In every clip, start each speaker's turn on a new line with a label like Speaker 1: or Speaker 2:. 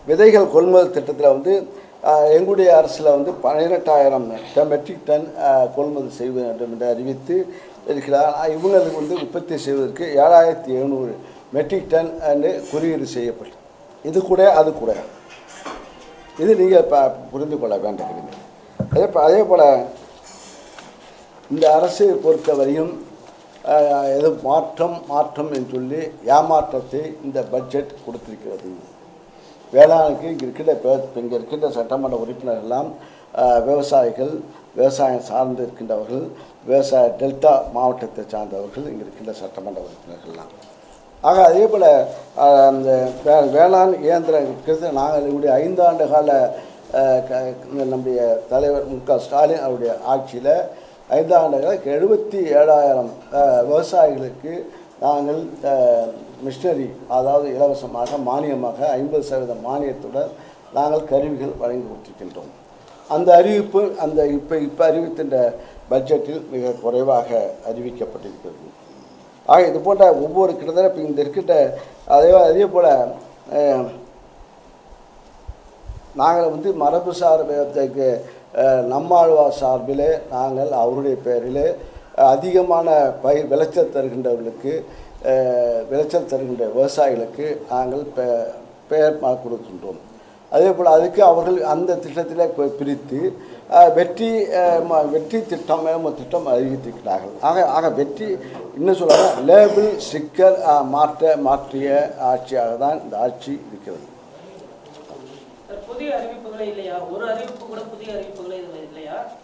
Speaker 1: விதைகள் கொள்முதல் திட்டத்தில் வந்து எங்களுடைய அரசில் வந்து 18,000 மெட்ரிக் டன் கொள்முதல் செய்ய வேண்டும் என்று அறிவித்து இருக்கிறார். இவங்களுக்கு வந்து உற்பத்தி செய்வதற்கு 7,700 மெட்ரிக் டன் என்று குறியீடு செய்யப்பட்டு இது கூட அது கூட இது நீங்கள் புரிந்து கொள்ள வேண்டுகிறீங்க. அதே போல் இந்த அரசை பொறுத்தவரையும் எது மாற்றம் என்று சொல்லி ஏமாற்றத்தை இந்த பட்ஜெட் கொடுத்திருக்கிறது. வேளாண்மைக்கு இங்கே இருக்கின்ற சட்டமன்ற உறுப்பினர்கள்லாம் விவசாயிகள், விவசாயம் சார்ந்து இருக்கின்றவர்கள், டெல்டா மாவட்டத்தை சார்ந்தவர்கள் இங்கே இருக்கின்ற சட்டமன்ற உறுப்பினர்கள்லாம். ஆக அதே போல் அந்த வேளாண் இயந்திரம் இருக்கிறது. நாங்கள் எங்களுடைய 5 ஆண்டு கால நம்முடைய தலைவர் மு.க. ஸ்டாலின் அவருடைய ஆட்சியில் 5 ஆண்டுகளுக்கு 77,000 விவசாயிகளுக்கு நாங்கள் மிஷினரி, அதாவது இலவசமாக மானியமாக 50% மானியத்துடன் நாங்கள் கருவிகள் வழங்கி கொண்டிருக்கின்றோம். அந்த அறிவிப்பு இப்போ அறிவிக்கின்ற பட்ஜெட்டில் மிக குறைவாக அறிவிக்கப்பட்டிருக்கிறது. ஆக இது போன்ற ஒவ்வொரு கிட்டத்தட்ட இப்போ இந்த இருக்கின்ற அதே போல் நாங்கள் வந்து மரபுசார் நம்மாழ்வார் சார்பிலே நாங்கள் அவருடைய பெயரிலே அதிகமான விளைச்சல் தருகின்றவர்களுக்கு விளைச்சல் தருகின்ற விவசாயிகளுக்கு நாங்கள் பெயர் கொடுக்கின்றோம். அதே போல் அதுக்கு அவர்கள் அந்த திட்டத்தில் பிரித்து வெற்றி திட்டம் அறிவித்திருக்கிறார்கள். ஆக வெற்றி இன்னும் சொல்ல லேபிள் ஸ்டிக்கர் மாற்றிய ஆட்சியாக தான் இந்த ஆட்சி இருக்கிறது.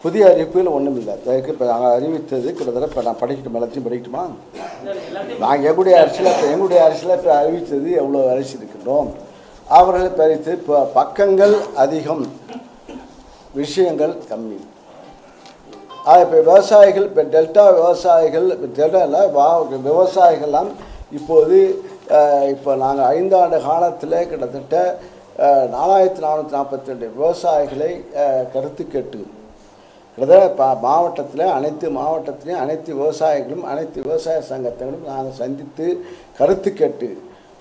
Speaker 1: புதிய அறிவிப்புகள் ஒன்றும் இல்லை. இப்போ நாங்கள் அறிவித்தது கிட்டத்தட்ட இப்போ நான் எல்லாத்தையும் படிக்கட்டுமா? நாங்கள் எங்களுடைய அரசில் இப்போ அறிவித்தது எவ்வளோ அறிவிச்சிருக்கின்றோம். அவர்களை பறித்து இப்போ பக்கங்கள் அதிகம், விஷயங்கள் கம்மி. இப்போ விவசாயிகள், இப்போ டெல்டா விவசாயிகள், விவசாயிகள்லாம் இப்போது இப்போ நாங்கள் 5 ஆண்டு காலத்தில் கிட்டத்தட்ட 4,442 விவசாயிகளை கருத்து கேட்டு கிட்டத்தட்ட மாவட்டத்தில் அனைத்து மாவட்டத்திலையும் அனைத்து விவசாயிகளும் அனைத்து விவசாய சங்கத்தினரும் நாங்கள் சந்தித்து கருத்து கேட்டு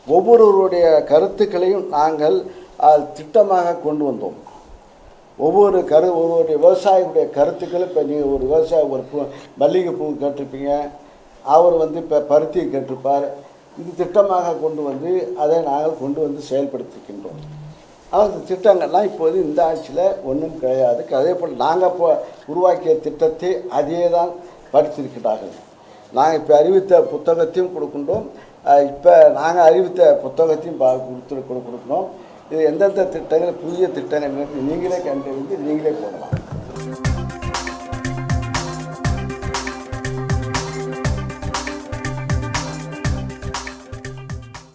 Speaker 1: ஒவ்வொருவருடைய கருத்துக்களையும் நாங்கள் திட்டமாக கொண்டு வந்தோம். ஒவ்வொரு விவசாயிகளுடைய கருத்துக்களும் இப்போ நீங்கள் ஒரு விவசாயி ஒரு மல்லிகை பூ கேட்டிருப்பீங்க, அவர் வந்து இப்போ பருத்தியை கேட்டிருப்பார். இது திட்டமாக கொண்டு வந்து அதை நாங்கள் கொண்டு வந்து செயல்படுத்திக்கின்றோம். ஆனால் இந்த திட்டங்கள்லாம் இப்போது இந்த ஆட்சியில் ஒன்றும் கிடையாது. அதே போல் நாங்கள் இப்போ உருவாக்கிய திட்டத்தை அதே தான் படித்திருக்கிறார்கள். நாங்கள் இப்போ அறிவித்த புத்தகத்தையும் கொடுக்கின்றோம். இப்போ நாங்கள் அறிவித்த புத்தகத்தையும் கொடுக்கணும். இது எந்தெந்த திட்டங்கள், புதிய திட்டங்கள் நீங்களே கண்டறிந்து நீங்களே போடலாம்.